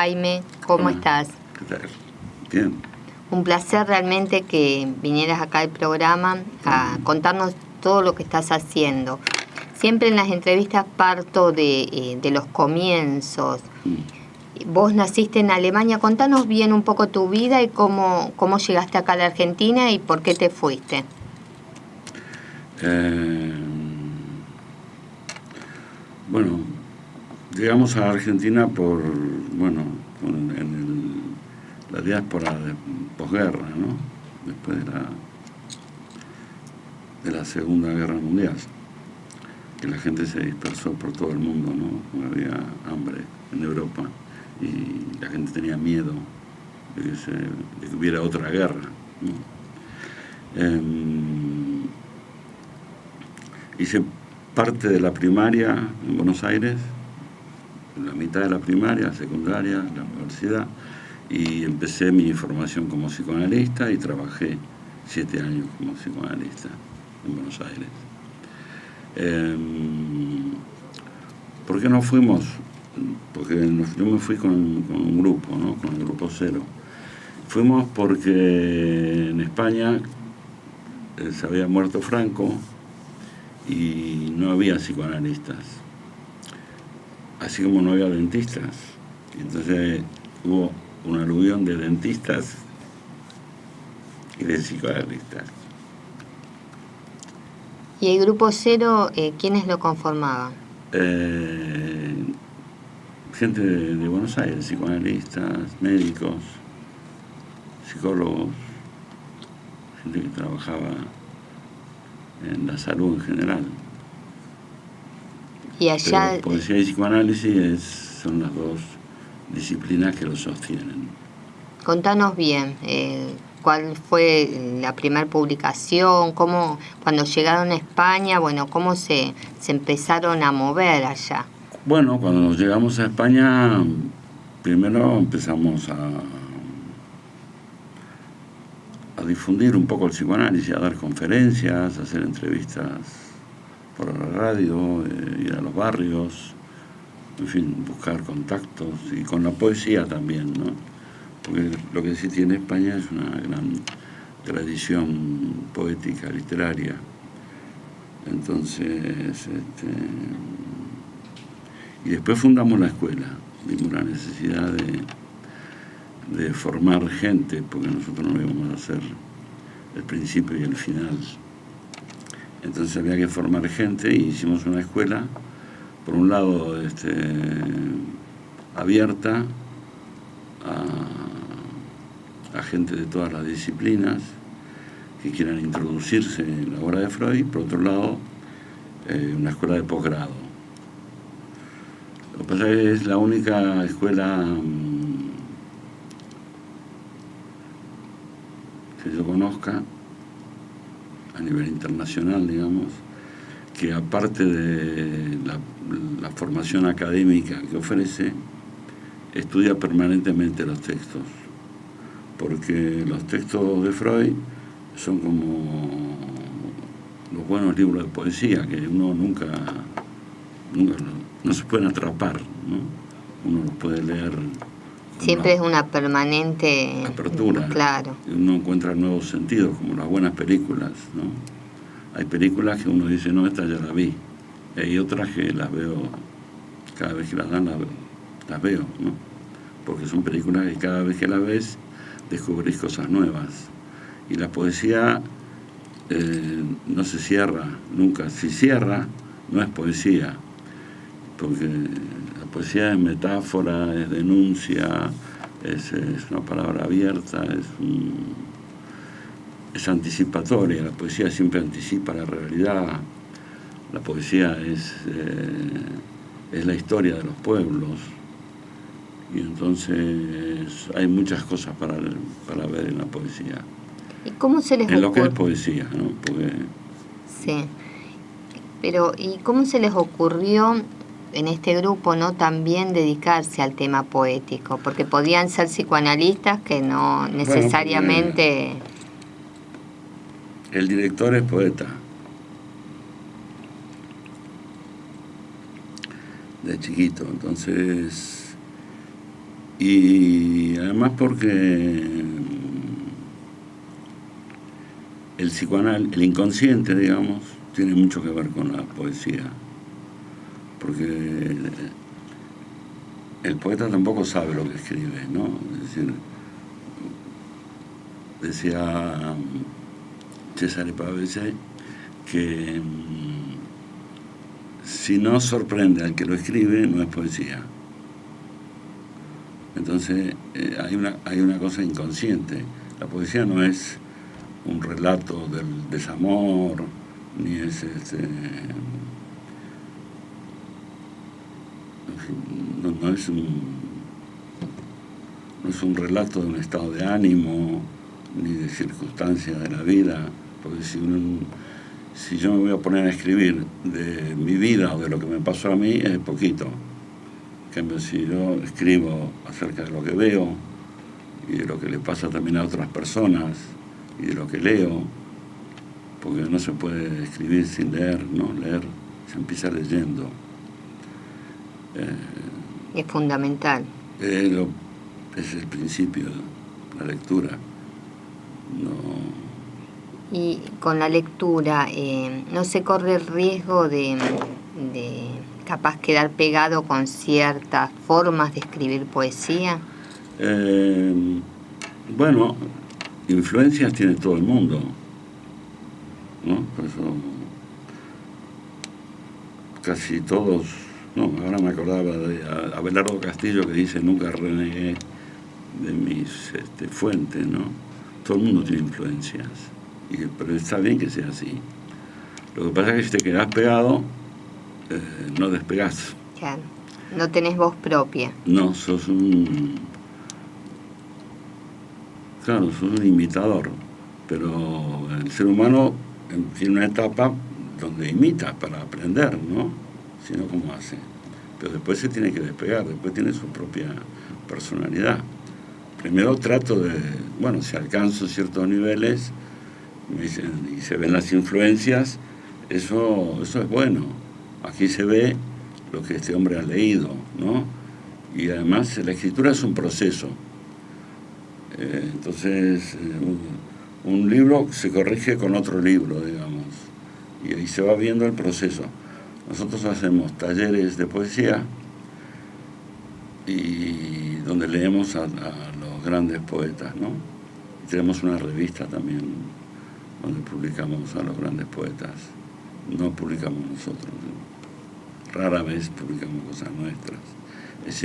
Jaime, ¿cómo estás? ¿Qué tal? Bien. Un placer realmente que vinieras acá al programa a contarnos todo lo que estás haciendo. Siempre en las entrevistas parto de los comienzos. Vos naciste en Alemania, contanos bien un poco tu vida y cómo llegaste acá a la Argentina y por qué te fuiste. Bueno, llegamos a Argentina la diáspora de posguerra, ¿no? Después de la Segunda Guerra Mundial, que la gente se dispersó por todo el mundo, ¿no? Había hambre en Europa y la gente tenía miedo de que hubiera otra guerra, ¿no? Hice parte de la primaria en Buenos Aires, la mitad de la primaria, secundaria, la universidad, y empecé mi formación como psicoanalista y trabajé 7 años como psicoanalista en Buenos Aires. ¿Por qué no fuimos? Porque yo me fui con un grupo, ¿no? Con el grupo Cero. Fuimos porque en España se había muerto Franco y no había psicoanalistas, así como no había dentistas. Entonces hubo un aluvión de dentistas y de psicoanalistas. ¿Y el grupo Cero, quiénes lo conformaban? Gente de Buenos Aires, psicoanalistas, médicos, psicólogos, gente que trabajaba en la salud en general. Y allá... Pero poesía y psicoanálisis son las dos disciplinas que lo sostienen. Contanos bien, ¿cuál fue la primera publicación? ¿Cómo, cuando llegaron a España, cómo se empezaron a mover allá? Bueno, cuando llegamos a España, primero empezamos a difundir un poco el psicoanálisis, a dar conferencias, a hacer entrevistas por la radio, ir a los barrios, en fin, buscar contactos, y con la poesía también, ¿no? Porque lo que sí tiene España es una gran tradición poética, literaria. Entonces, y después fundamos la escuela, vimos la necesidad de formar gente, porque nosotros no íbamos a hacer el principio y el final. Entonces había que formar gente y hicimos una escuela, por un lado abierta a gente de todas las disciplinas que quieran introducirse en la obra de Freud, por otro lado una escuela de posgrado. Lo que pasa es que es la única escuela que yo conozca a nivel internacional, digamos, que aparte de la formación académica que ofrece, estudia permanentemente los textos, porque los textos de Freud son como los buenos libros de poesía, que uno nunca no se pueden atrapar, ¿no? Uno los puede leer. Siempre es una permanente apertura. Claro. Uno encuentra nuevos sentidos, como las buenas películas, ¿no? Hay películas que uno dice, no, esta ya la vi. Y hay otras que las veo, cada vez que las dan, las veo, ¿no? Porque son películas que cada vez que las ves, descubrís cosas nuevas. Y la poesía no se cierra nunca. Si cierra, no es poesía. Porque la poesía es metáfora, es denuncia, es una palabra abierta, es anticipatoria. La poesía siempre anticipa la realidad. La poesía es la historia de los pueblos. Y entonces hay muchas cosas para ver en la poesía. ¿Y cómo se les ocurre? En lo que es poesía, ¿no? Porque... Sí. Pero, ¿y cómo se les ocurrió en este grupo, no, también dedicarse al tema poético? Porque podían ser psicoanalistas que no necesariamente... Bueno, el director es poeta. De chiquito, entonces... Y además porque el inconsciente, digamos, tiene mucho que ver con la poesía. Porque el poeta tampoco sabe lo que escribe, ¿no? Es decir, decía Cesare Pavese que si no sorprende al que lo escribe, no es poesía. Entonces hay una cosa inconsciente. La poesía no es un relato del desamor, ni es no es un relato de un estado de ánimo ni de circunstancias de la vida, porque si yo me voy a poner a escribir de mi vida o de lo que me pasó a mí, es poquito. En cambio, si yo escribo acerca de lo que veo y de lo que le pasa también a otras personas y de lo que leo, porque no se puede escribir sin leer, ¿no? Leer se empieza leyendo. Es fundamental. Es el principio de la lectura. No. Y con la lectura, ¿no se corre el riesgo de capaz quedar pegado con ciertas formas de escribir poesía? Bueno, influencias tiene todo el mundo, ¿no? Por eso casi todos, no, ahora me acordaba de Abelardo Castillo que dice: nunca renegué de mis fuentes, ¿no? Todo el mundo tiene influencias, pero está bien que sea así. Lo que pasa es que si te quedás pegado, no despegás. Claro, no tenés voz propia. No, sos un imitador, pero el ser humano tiene una etapa donde imita para aprender, ¿no? Si no, ¿cómo hace? Pero después se tiene que despegar, después tiene su propia personalidad. Primero trato de, bueno, si alcanzo ciertos niveles me dicen, y se ven las influencias, eso es bueno. Aquí se ve lo que este hombre ha leído, ¿no? Y además la escritura es un proceso. Entonces, un libro se corrige con otro libro, digamos, y ahí se va viendo el proceso. Nosotros hacemos talleres de poesía y donde leemos a los grandes poetas, ¿no? Y tenemos una revista también donde publicamos a los grandes poetas. No publicamos nosotros, ¿no? Rara vez publicamos cosas nuestras. Es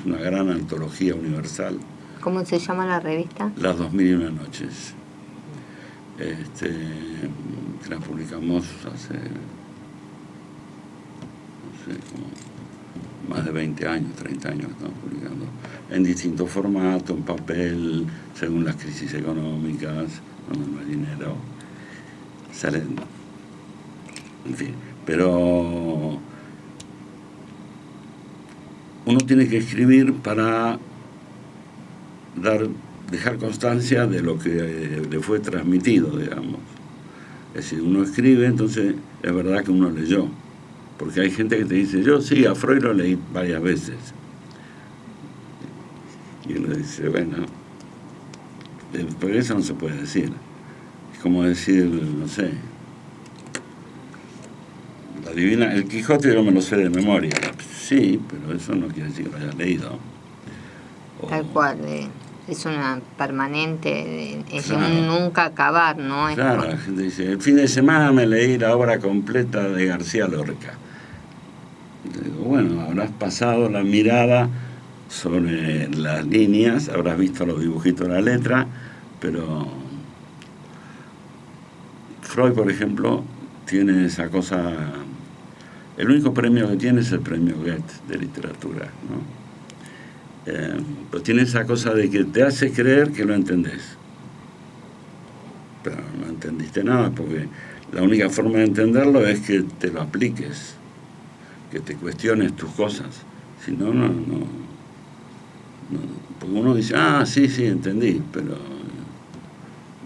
una gran antología universal. ¿Cómo se llama la revista? Las 2001 noches. La publicamos hace, no sé, como más de 20 años, 30 años que estamos publicando, en distintos formatos, en papel, según las crisis económicas, cuando no hay dinero, salen, en fin. Pero uno tiene que escribir para dejar constancia de lo que le fue transmitido, digamos. Es decir, uno escribe, entonces es verdad que uno leyó. Porque hay gente que te dice, yo sí, a Freud lo leí varias veces. Y uno dice, bueno, porque eso no se puede decir. Es como decir, no sé, el Quijote yo me lo sé de memoria. Sí, pero eso no quiere decir que lo haya leído. Tal cual, es una permanente, es claro, un nunca acabar, ¿no? Claro, la gente dice, el fin de semana me leí la obra completa de García Lorca. Y digo, bueno, habrás pasado la mirada sobre las líneas, habrás visto los dibujitos de la letra, pero Freud, por ejemplo, tiene esa cosa, el único premio que tiene es el premio Goethe de literatura, ¿no? Pues tiene esa cosa de que te hace creer que lo entendés, pero no entendiste nada, porque la única forma de entenderlo es que te lo apliques, que te cuestiones tus cosas. Si no, no, porque uno dice, sí, entendí, pero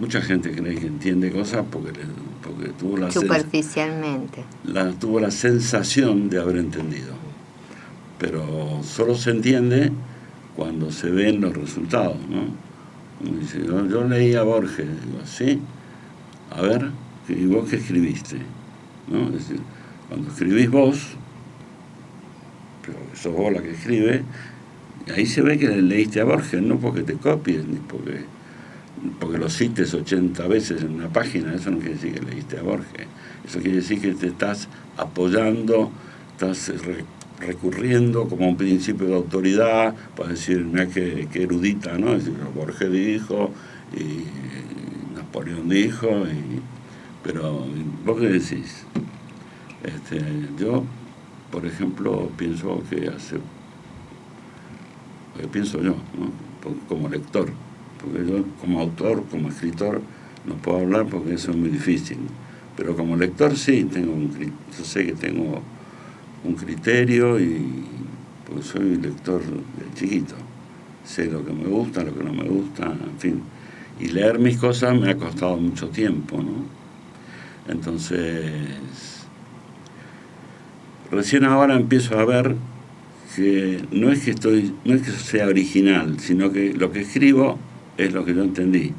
mucha gente cree que entiende cosas porque tuvo superficialmente tuvo la sensación de haber entendido, pero solo se entiende cuando se ven los resultados, ¿no? Uno dice, yo leí a Borges, digo, ¿sí? A ver, ¿y vos qué escribiste? ¿No? Es decir, cuando escribís vos, pero sos vos la que escribe, ahí se ve que leíste a Borges, no porque te copies, ni porque lo cites 80 veces en una página. Eso no quiere decir que leíste a Borges. Eso quiere decir que te estás apoyando, estás recurriendo como un principio de autoridad para decir, mira qué erudita, ¿no? Es decir, Borges dijo, y Napoleón dijo, pero ¿vos qué decís? Yo, por ejemplo, pienso pienso yo, ¿no? Como lector, porque yo como autor, como escritor, no puedo hablar porque eso es muy difícil, pero como lector sí, yo sé que tengo un criterio, y pues soy lector de chiquito, sé lo que me gusta, lo que no me gusta, en fin, y leer mis cosas me ha costado mucho tiempo, ¿no? Entonces, recién ahora empiezo a ver que no es que sea original, sino que lo que escribo es lo que yo entendí,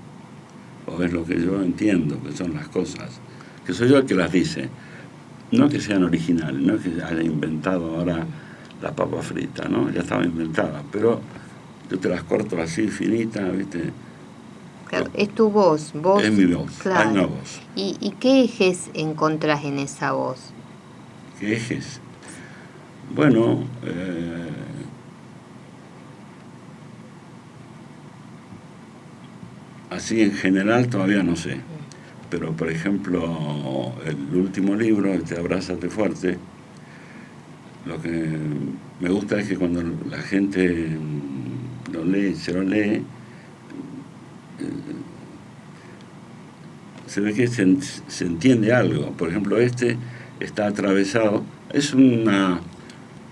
o es lo que yo entiendo, que son las cosas, que soy yo el que las dice. No que sean originales, no es que haya inventado ahora la papa frita, ¿no? Ya estaba inventada, pero yo te las corto así, finitas, ¿viste? Claro, es tu voz. Es mi voz, claro. hay una voz. ¿Y qué ejes encontrás en esa voz? ¿Qué ejes? Bueno, así en general todavía no sé. Pero, por ejemplo, el último libro, Abrázate Fuerte, lo que me gusta es que cuando la gente se lo lee, se ve que se entiende algo. Por ejemplo, está atravesado,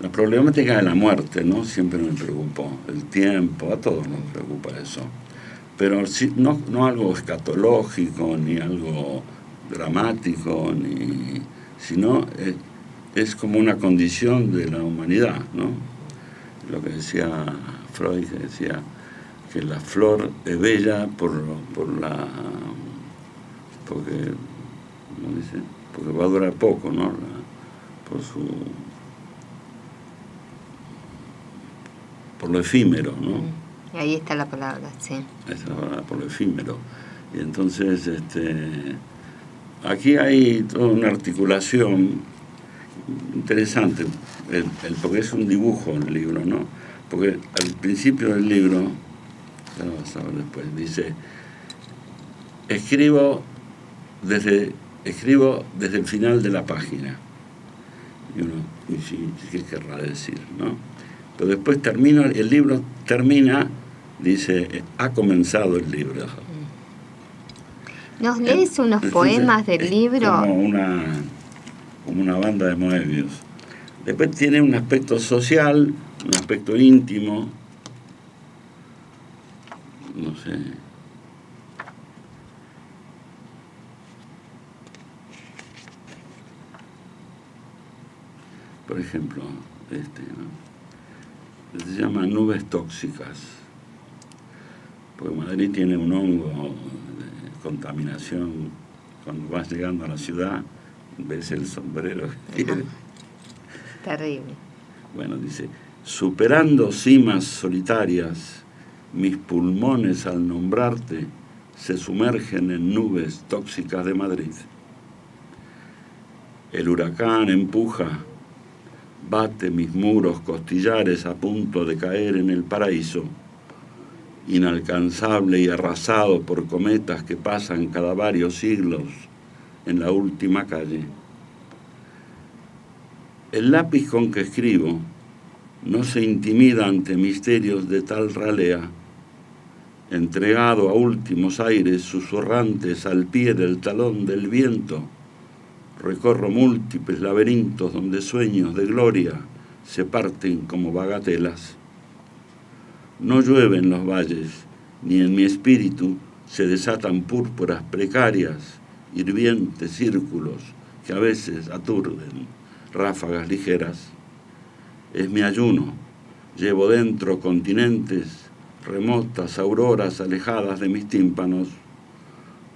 la problemática de la muerte, ¿no? Siempre me preocupó, el tiempo, a todos nos preocupa eso. Pero no algo escatológico, ni algo dramático, sino es como una condición de la humanidad, ¿no? Lo que decía Freud, que decía que la flor es bella porque va a durar poco, ¿no? Por lo efímero, ¿no? Y ahí está la palabra, sí. Esa es la palabra, por lo efímero. Y entonces, aquí hay toda una articulación interesante, porque es un dibujo el libro, ¿no? Porque al principio del libro, ya lo vas a ver después, dice, escribo desde el final de la página. Y uno dice, ¿qué querrá decir, no? Pero después el libro termina, dice, ha comenzado el libro. ¿Nos lees unos poemas del libro? Como una banda de Moebius. Después tiene un aspecto social, un aspecto íntimo, no sé. Por ejemplo, ¿no? Se llama Nubes Tóxicas, porque Madrid tiene un hongo de contaminación. Cuando vas llegando a la ciudad, ves el sombrero que tiene. Terrible. Bueno, dice, superando cimas solitarias, mis pulmones al nombrarte se sumergen en nubes tóxicas de Madrid. El huracán empuja, bate mis muros costillares a punto de caer en el paraíso, inalcanzable y arrasado por cometas que pasan cada varios siglos en la última calle. El lápiz con que escribo no se intimida ante misterios de tal ralea, entregado a últimos aires susurrantes al pie del talón del viento, recorro múltiples laberintos donde sueños de gloria se parten como bagatelas. No llueve en los valles, ni en mi espíritu se desatan púrpuras precarias, hirvientes círculos que a veces aturden ráfagas ligeras. Es mi ayuno, Llevo dentro continentes, remotas auroras alejadas de mis tímpanos.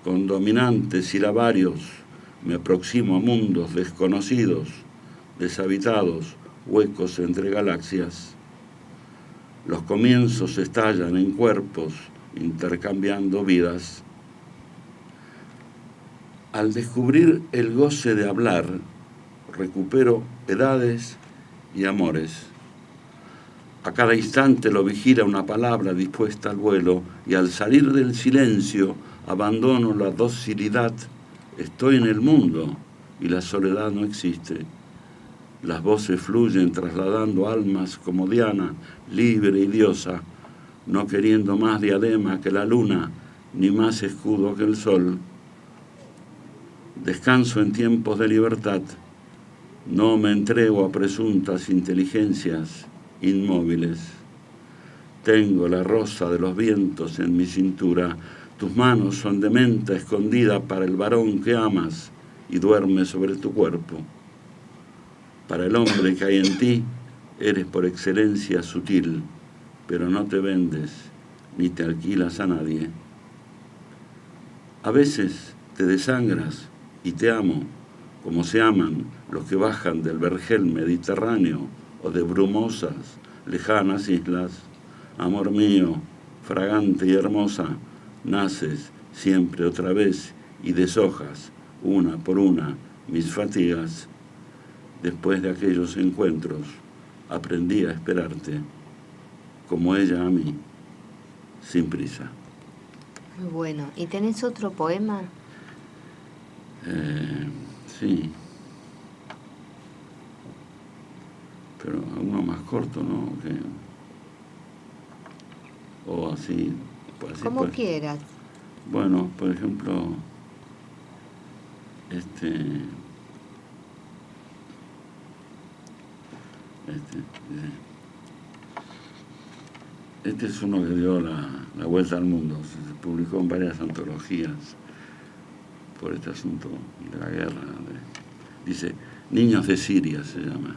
Con dominantes silabarios me aproximo a mundos desconocidos, deshabitados, huecos entre galaxias. Los comienzos estallan en cuerpos, intercambiando vidas. Al descubrir el goce de hablar, recupero edades y amores. A cada instante lo vigila una palabra dispuesta al vuelo, y al salir del silencio abandono la docilidad. Estoy en el mundo y la soledad no existe. Las voces fluyen trasladando almas como Diana, libre y diosa, no queriendo más diadema que la luna, ni más escudo que el sol. Descanso en tiempos de libertad, no me entrego a presuntas inteligencias inmóviles. Tengo la rosa de los vientos en mi cintura, tus manos son de menta escondida para el varón que amas y duerme sobre tu cuerpo. Para el hombre que hay en ti, eres por excelencia sutil, pero no te vendes ni te alquilas a nadie. A veces te desangras y te amo, como se aman los que bajan del vergel mediterráneo o de brumosas, lejanas islas. Amor mío, fragante y hermosa, naces siempre otra vez y deshojas, una por una, mis fatigas. Después de aquellos encuentros, aprendí a esperarte, como ella a mí, sin prisa. Muy bueno. ¿Y tenés otro poema? Sí. Pero uno más corto, ¿no? O así. Como pues, quieras. Bueno, por ejemplo, este es uno que dio la vuelta al mundo, se publicó en varias antologías por este asunto de la guerra. Dice, Niños de Siria se llama.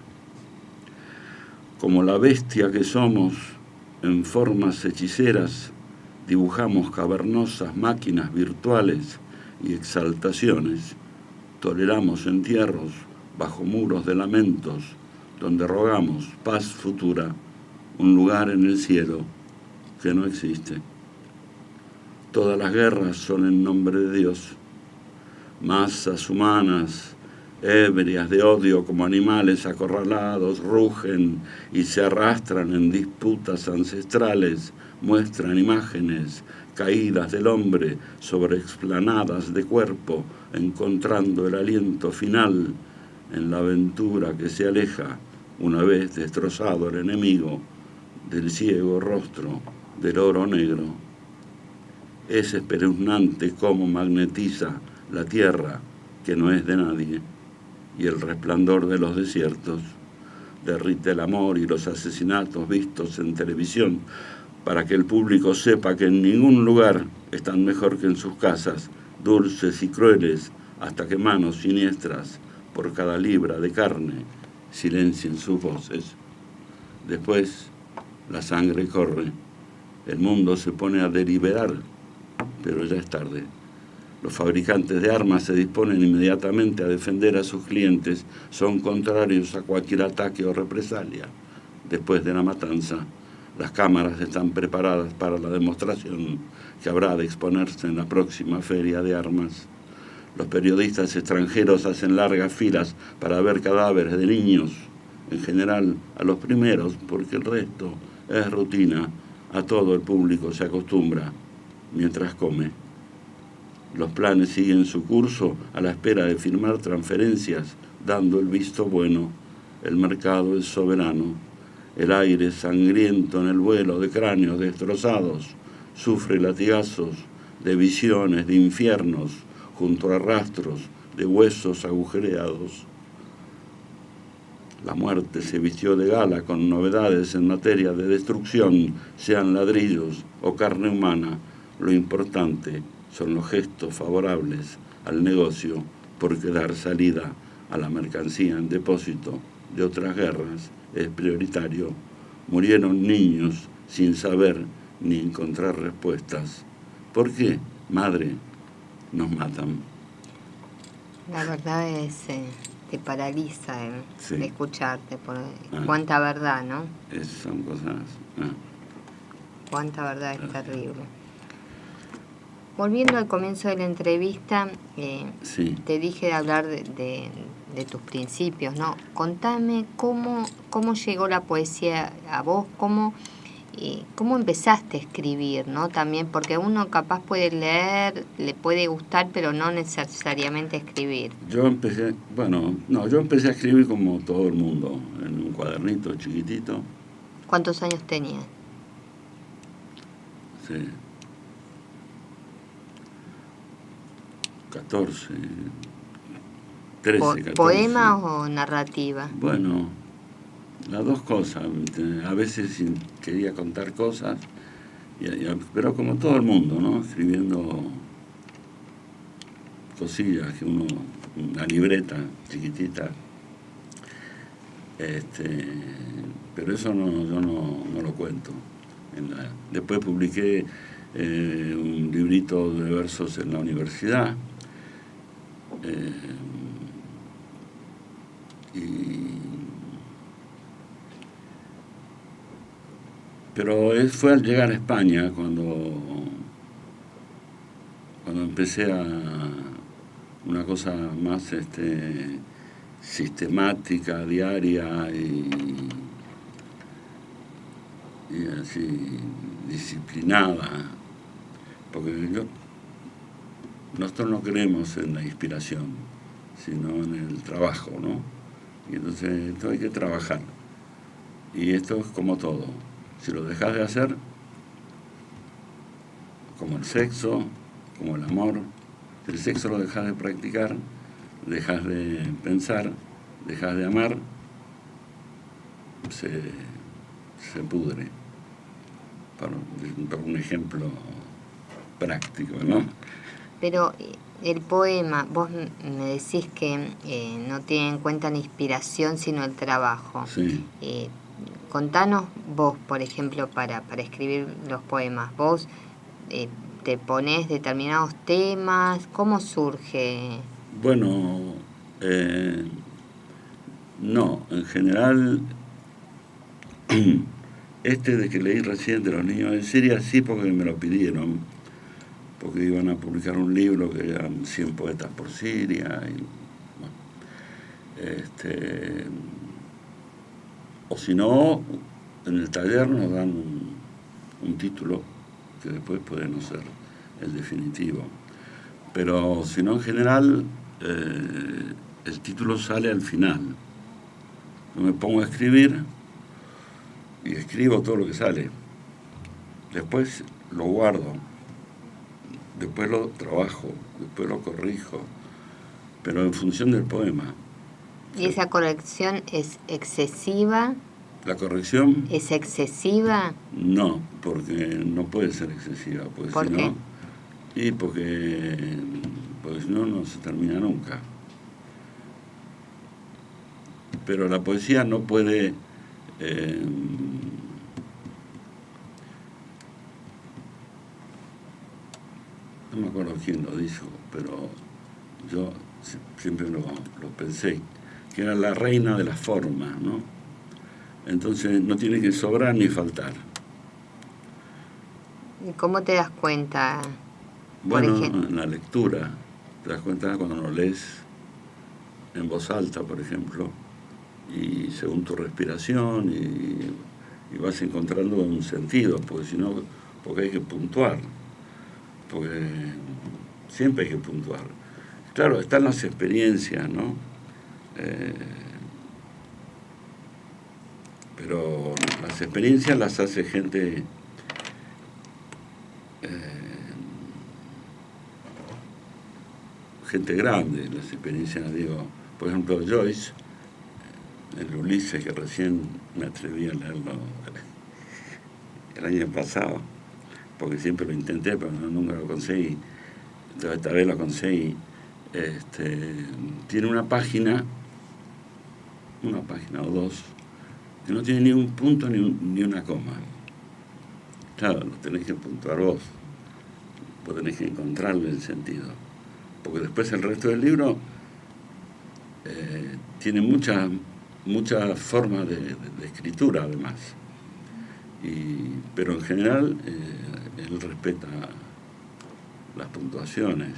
Como la bestia que somos, en formas hechiceras, dibujamos cavernosas máquinas virtuales y exaltaciones. Toleramos entierros bajo muros de lamentos, donde rogamos paz futura, un lugar en el cielo que no existe. Todas las guerras son en nombre de Dios. Masas humanas, ebrias de odio como animales acorralados, rugen y se arrastran en disputas ancestrales, muestran imágenes caídas del hombre sobre explanadas de cuerpo, encontrando el aliento final en la aventura que se aleja una vez destrozado el enemigo del ciego rostro del oro negro. Es espeluznante cómo magnetiza la tierra que no es de nadie, y el resplandor de los desiertos derrite el amor y los asesinatos vistos en televisión para que el público sepa que en ningún lugar están mejor que en sus casas, dulces y crueles, hasta que manos siniestras por cada libra de carne silencien sus voces. Después la sangre corre, el mundo se pone a deliberar, pero ya es tarde. Los fabricantes de armas se disponen inmediatamente a defender a sus clientes, son contrarios a cualquier ataque o represalia. Después de la matanza, las cámaras están preparadas para la demostración que habrá de exponerse en la próxima feria de armas. Los periodistas extranjeros hacen largas filas para ver cadáveres de niños, en general a los primeros, porque el resto es rutina. A todo el público se acostumbra mientras come. Los planes siguen su curso a la espera de firmar transferencias, dando el visto bueno. El mercado es soberano. El aire sangriento en el vuelo de cráneos destrozados sufre latigazos de visiones de infiernos junto a rastros de huesos agujereados. La muerte se vistió de gala con novedades en materia de destrucción, sean ladrillos o carne humana. Lo importante son los gestos favorables al negocio, porque dar salida a la mercancía en depósito de otras guerras es prioritario. murieron niños sin saber ni encontrar respuestas. ¿Por qué, madre, nos matan? La verdad es, te paraliza Sí. escucharte, cuánta verdad, ¿no? Son cosas... Cuánta verdad, es terrible. Volviendo al comienzo de la entrevista, sí. te dije de hablar de tus principios, ¿no? Contame cómo llegó la poesía a vos, cómo empezaste a escribir, ¿no? También, porque uno capaz puede leer, le puede gustar, pero no necesariamente escribir. Yo empecé a escribir como todo el mundo, en un cuadernito chiquitito. ¿Cuántos años tenías? Sí. 14, 13, 14. ¿Poema o narrativa? Bueno, las dos cosas. A veces quería contar cosas, pero como todo el mundo, ¿no? Escribiendo cosillas que una libreta chiquitita. Pero eso yo no lo cuento. Después publiqué un librito de versos en la universidad. Pero fue al llegar a España cuando empecé a una cosa más sistemática, diaria y así disciplinada, porque nosotros no creemos en la inspiración, sino en el trabajo, ¿no? Y entonces esto hay que trabajar. Y esto es como todo. Si lo dejas de hacer, como el sexo, como el amor, si el sexo lo dejas de practicar, dejas de pensar, dejas de amar, se pudre. Por un ejemplo práctico, ¿no? Pero el poema, vos me decís que no tiene en cuenta la inspiración, sino el trabajo. Sí. Contanos vos, por ejemplo, para escribir los poemas, vos te ponés determinados temas, ¿cómo surge? Bueno, no, en general, de que leí recién de los niños de Siria, sí, porque me lo pidieron, porque iban a publicar un libro que eran 100 poetas por Siria, y, o si no, en el taller nos dan un título que después puede no ser el definitivo. Pero si no, en general, el título sale al final. Yo me pongo a escribir y escribo todo lo que sale. Después lo guardo, después lo trabajo, después lo corrijo, pero en función del poema. ¿Y esa corrección es excesiva? ¿La corrección? ¿Es excesiva? No, porque no puede ser excesiva. Porque ¿Por qué? Porque si no se termina nunca. Pero la poesía no puede... no me acuerdo quién lo dijo, pero yo siempre lo pensé, que era la reina de las formas, ¿no? Entonces no tiene que sobrar ni faltar. ¿Y cómo te das cuenta? Bueno, en la lectura, te das cuenta cuando lo lees en voz alta, por ejemplo, y según tu respiración, y vas encontrando un sentido, porque hay que puntuar, porque siempre hay que puntuar. Claro, están las experiencias, ¿no? Pero las experiencias las hace gente grande, las experiencias, digo, por ejemplo, Joyce, el Ulises, que recién me atreví a leerlo el año pasado, porque siempre lo intenté, pero nunca lo conseguí. Entonces esta vez lo conseguí. Tiene una página o dos, que no tiene ni un punto ni una coma. Claro, lo tenés que puntuar vos tenés que encontrarle el sentido. Porque después el resto del libro tiene muchas formas de escritura, además. Pero en general, él respeta las puntuaciones.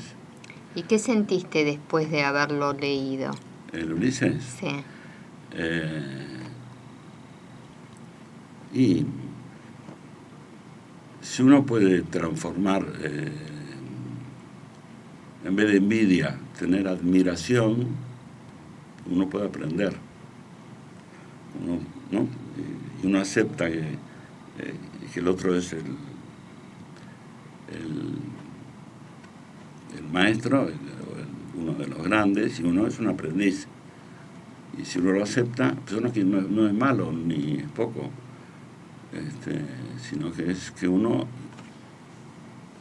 ¿Y qué sentiste después de haberlo leído? ¿El Ulises? Sí. Y si uno puede transformar, en vez de envidia, tener admiración, uno puede aprender. ¿No? Y uno acepta que el otro es el maestro, uno de los grandes, y uno es un aprendiz. Y si uno lo acepta, pues uno que no es malo ni es poco, sino que es que uno,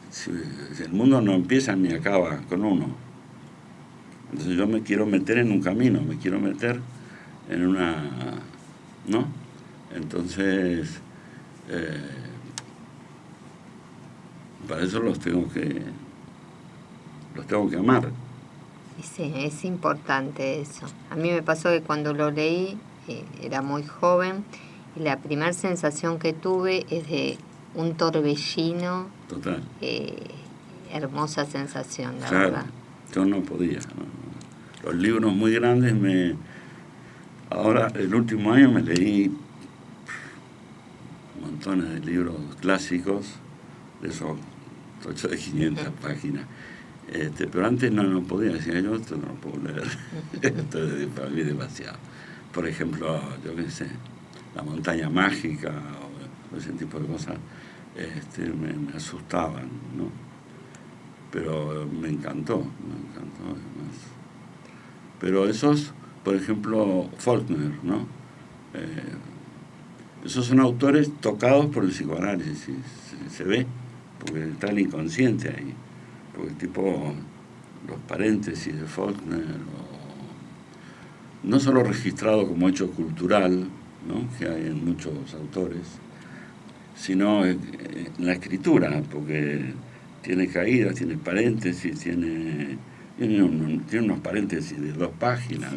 si el mundo no empieza ni acaba con uno. Entonces yo me quiero meter en un camino, me quiero meter en una, ¿no? Entonces, para eso los tengo que amar. Sí, es importante eso. A mí me pasó que cuando lo leí, era muy joven, y la primera sensación que tuve es de un torbellino. Total. Hermosa sensación, la claro, verdad. Yo no podía. ¿No? Los libros muy grandes Ahora, el último año me leí montones de libros clásicos, de esos 8 de 500 páginas. Pero antes no podía, decía yo, esto no lo puedo leer. Esto es para mí demasiado. Por ejemplo, yo qué sé, La montaña mágica, o ese tipo de cosas, me asustaban, ¿no? Pero me encantó además. Pero esos, por ejemplo, Faulkner, ¿no? Esos son autores tocados por el psicoanálisis, se ve, porque está el inconsciente ahí. Porque tipo los paréntesis de Faulkner, no solo registrado como hecho cultural, ¿no? Que hay en muchos autores, sino en la escritura, porque tiene caídas, tiene paréntesis, tiene unos paréntesis de 2 páginas.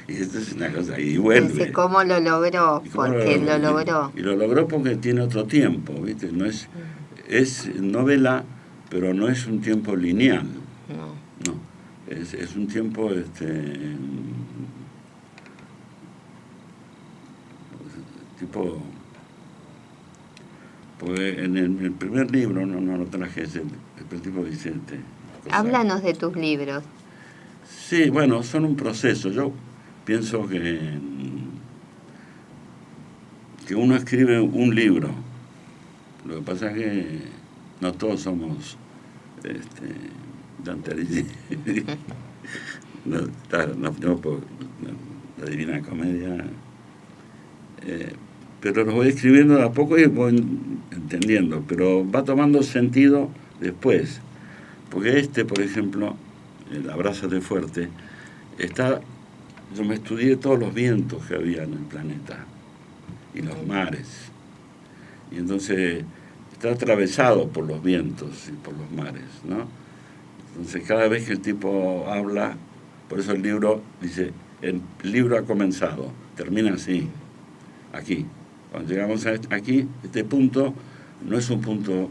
Y esto es una cosa, y vuelve. ¿Cómo lo logró? Porque lo logró. Y lo logró porque tiene otro tiempo, ¿viste? No es novela, pero no es un tiempo lineal. No. Es un tiempo tipo. Porque en el primer libro no lo traje, es el tipo Vicente. Háblanos de tus libros. Sí, bueno, son un proceso. Yo pienso que uno escribe un libro. Lo que pasa es que no todos somos Dante Alighieri. La Divina Comedia. Pero lo voy escribiendo de a poco y voy entendiendo, pero va tomando sentido después. Porque por ejemplo, el Abrázate fuerte, yo me estudié todos los vientos que había en el planeta y los mares. Y entonces está atravesado por los vientos y por los mares, ¿no? Entonces cada vez que el tipo habla, por eso el libro dice, el libro ha comenzado, termina así, aquí. Cuando llegamos aquí, este punto no es un punto,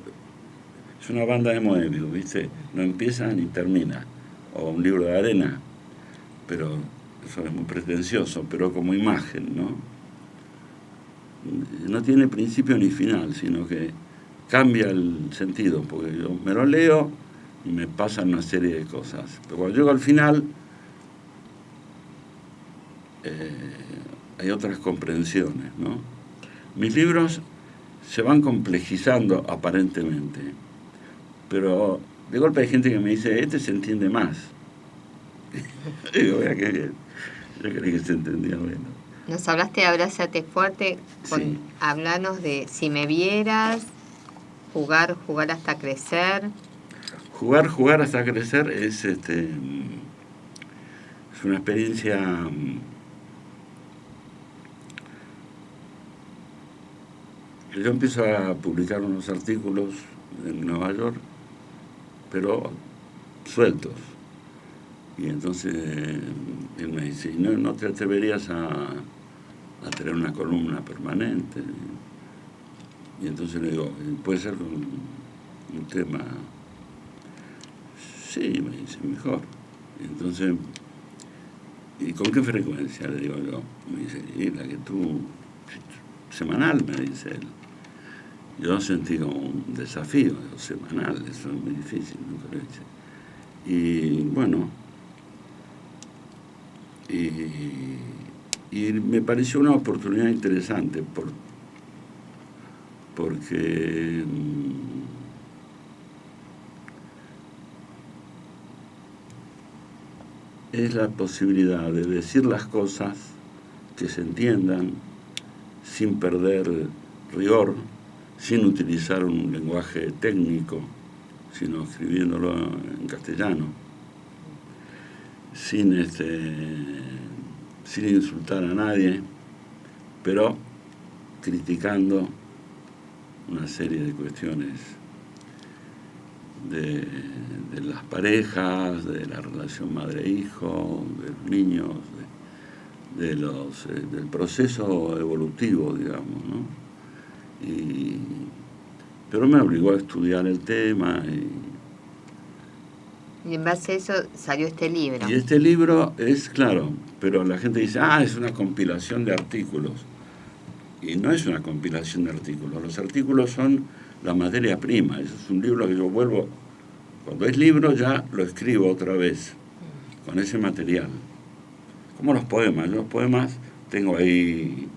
es una banda de Moebius, ¿viste? No empieza ni termina, o un libro de arena, pero eso es muy pretencioso, pero como imagen, ¿no? No tiene principio ni final, sino que cambia el sentido, porque yo me lo leo y me pasan una serie de cosas. Pero cuando llego al final, hay otras comprensiones, ¿no? Mis libros se van complejizando aparentemente, pero de golpe hay gente que me dice, se entiende más. Digo, vea qué bien, yo creí que se entendía menos. Nos hablaste de Abrázate fuerte, Sí. Hablanos de Si me vieras, jugar hasta crecer. Jugar hasta crecer es una experiencia yo empiezo a publicar unos artículos en Nueva York, pero sueltos. Y entonces él me dice, ¿no te atreverías a tener una columna permanente? Y entonces le digo, ¿puede ser un tema? Sí, me dice, mejor. Y entonces, ¿y con qué frecuencia? Le digo yo. Me dice, y la que tú, semanal, me dice él. Yo sentí como un desafío, semanal, eso es muy difícil, nunca lo hice. Y bueno, y me pareció una oportunidad interesante porque es la posibilidad de decir las cosas que se entiendan sin perder rigor, sin utilizar un lenguaje técnico, sino escribiéndolo en castellano, sin insultar a nadie, pero criticando una serie de cuestiones de las parejas, de la relación madre-hijo, de los niños, del proceso evolutivo, digamos, ¿no? Pero me obligó a estudiar el tema. Y en base a eso salió este libro. Y este libro es, claro, pero la gente dice, es una compilación de artículos. Y no es una compilación de artículos. Los artículos son la materia prima. Eso es un libro que yo vuelvo, cuando es libro ya lo escribo otra vez, con ese material. Como los poemas. Los poemas tengo ahí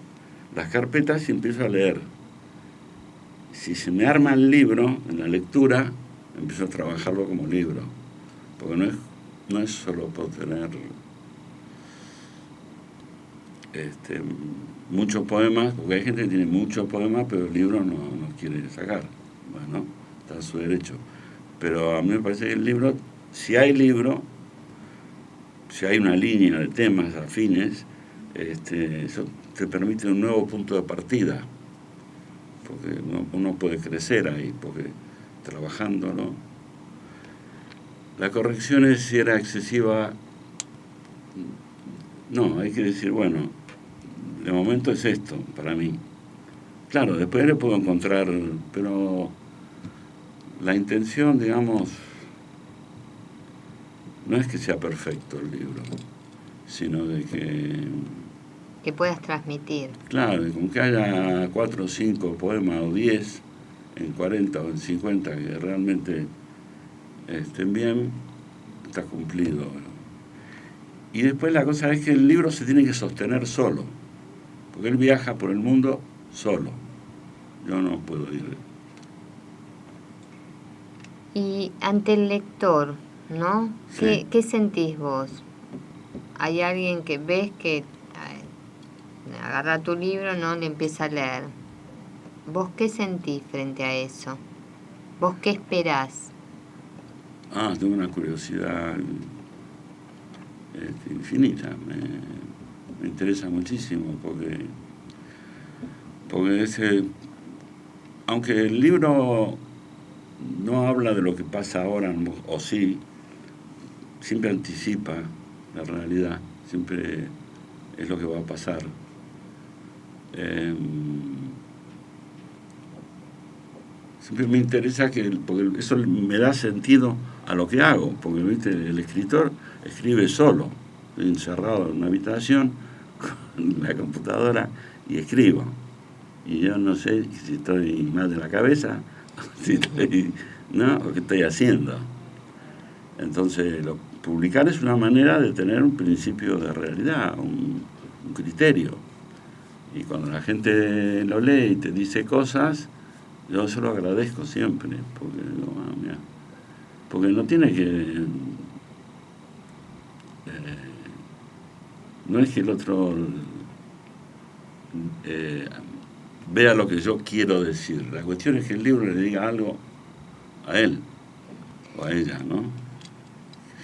las carpetas y empiezo a leer. Si se me arma el libro en la lectura, empiezo a trabajarlo como libro. Porque no es solo por tener muchos poemas, porque hay gente que tiene muchos poemas, pero el libro no quiere sacar. Bueno, está en su derecho. Pero a mí me parece que el libro, si hay una línea de temas afines, eso te permite un nuevo punto de partida, porque uno puede crecer ahí, porque trabajándolo. La corrección es si era excesiva. No, hay que decir, bueno, de momento es esto, para mí. Claro, después le puedo encontrar, pero la intención, digamos, no es que sea perfecto el libro, sino de que puedas transmitir. Claro, con que haya 4 o 5 poemas o 10, en 40 o en 50, que realmente estén bien, está cumplido. Y después la cosa es que el libro se tiene que sostener solo, porque él viaja por el mundo solo. Yo no puedo ir. Y ante el lector, ¿no? Sí. ¿Qué sentís vos? Hay alguien que ves que agarra tu libro, ¿no? Le empieza a leer. ¿Vos qué sentís frente a eso? ¿Vos qué esperás? Tengo una curiosidad infinita. Me interesa muchísimo porque aunque el libro no habla de lo que pasa ahora, o sí, siempre anticipa la realidad, siempre es lo que va a pasar. Siempre me interesa porque eso me da sentido a lo que hago, porque ¿viste? El escritor escribe solo, estoy encerrado en una habitación con la computadora y escribo. Y yo no sé si estoy mal de la cabeza, o qué estoy haciendo. Entonces, publicar es una manera de tener un principio de realidad, un criterio. Y cuando la gente lo lee y te dice cosas, yo se lo agradezco siempre, porque no tiene que... no es que el otro vea lo que yo quiero decir. La cuestión es que el libro le diga algo a él o a ella, ¿no?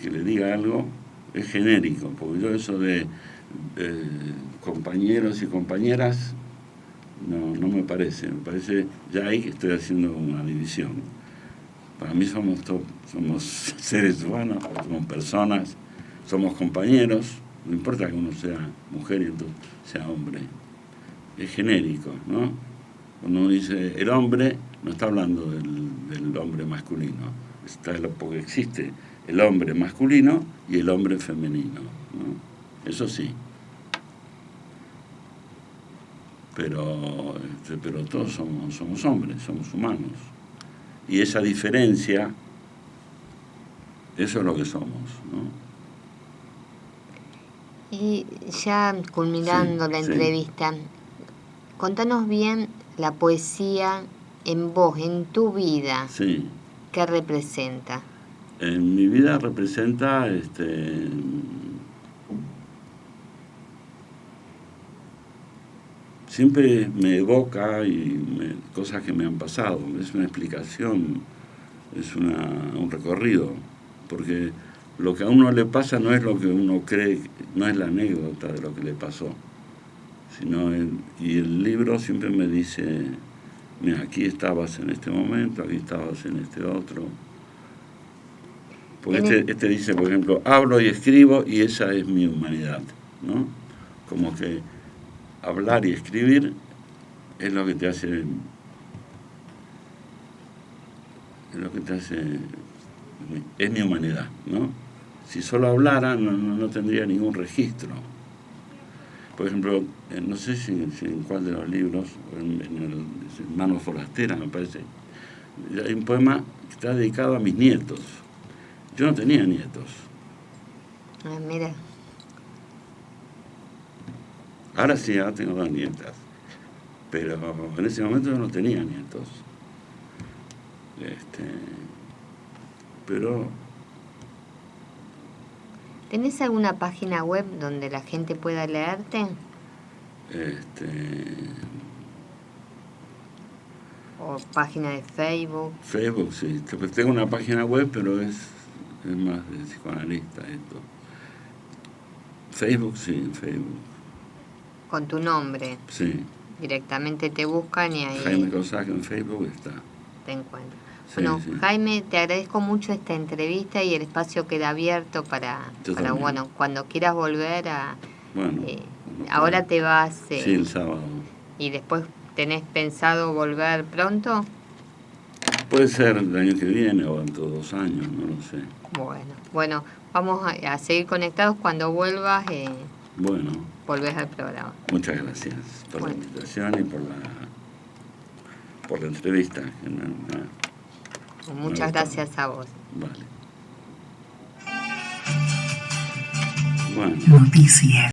Que le diga algo es genérico, porque yo eso de compañeros y compañeras No me parece. Me parece ya ahí que estoy haciendo una división. Para mí somos seres humanos, somos personas, somos compañeros. No importa que uno sea mujer y entonces sea hombre. Es genérico, ¿no? Cuando uno dice el hombre, no está hablando del hombre masculino. Porque existe el hombre masculino y el hombre femenino, ¿no? Eso sí. Pero todos somos hombres, somos humanos. Y esa diferencia, eso es lo que somos, ¿no? Y ya culminando la entrevista, contanos bien la poesía en vos, en tu vida. Sí. ¿Qué representa? En mi vida representa siempre me evoca cosas que me han pasado. Es una explicación, es un recorrido, porque lo que a uno le pasa no es lo que uno cree, no es la anécdota de lo que le pasó, y el libro siempre me dice, mira, aquí estabas en este momento, aquí estabas en este otro. Porque este dice, por ejemplo, hablo y escribo y esa es mi humanidad, ¿no? Como que hablar y escribir es lo que te hace, es mi humanidad, ¿no? Si solo hablara no tendría ningún registro. Por ejemplo, no sé si en cuál de los libros, en Mano Forastera me parece, hay un poema que está dedicado a mis nietos. Yo no tenía nietos. Ah, mira. Ahora sí, ahora tengo 2 nietas. Pero en ese momento yo no tenía nietos. Pero... ¿Tenés alguna página web donde la gente pueda leerte? ¿O página de Facebook? Facebook, sí. Tengo una página web, pero es más de psicoanalista esto. Facebook, sí, Facebook. ¿Con tu nombre? Sí. Directamente te buscan y ahí... Jaime Cosac en Facebook está. Te encuentro. Sí, bueno, sí. Jaime, te agradezco mucho esta entrevista y el espacio queda abierto para bueno, cuando quieras volver a... Bueno. Ahora te vas... sí, el sábado. ¿Y después tenés pensado volver pronto? Puede ser el año que viene o dentro de 2 años, no lo sé. Bueno, vamos a seguir conectados cuando vuelvas. Bueno. Volvés al programa. Muchas gracias por la invitación y por la entrevista. Muchas gracias a vos. Vale. Bueno. Noticias.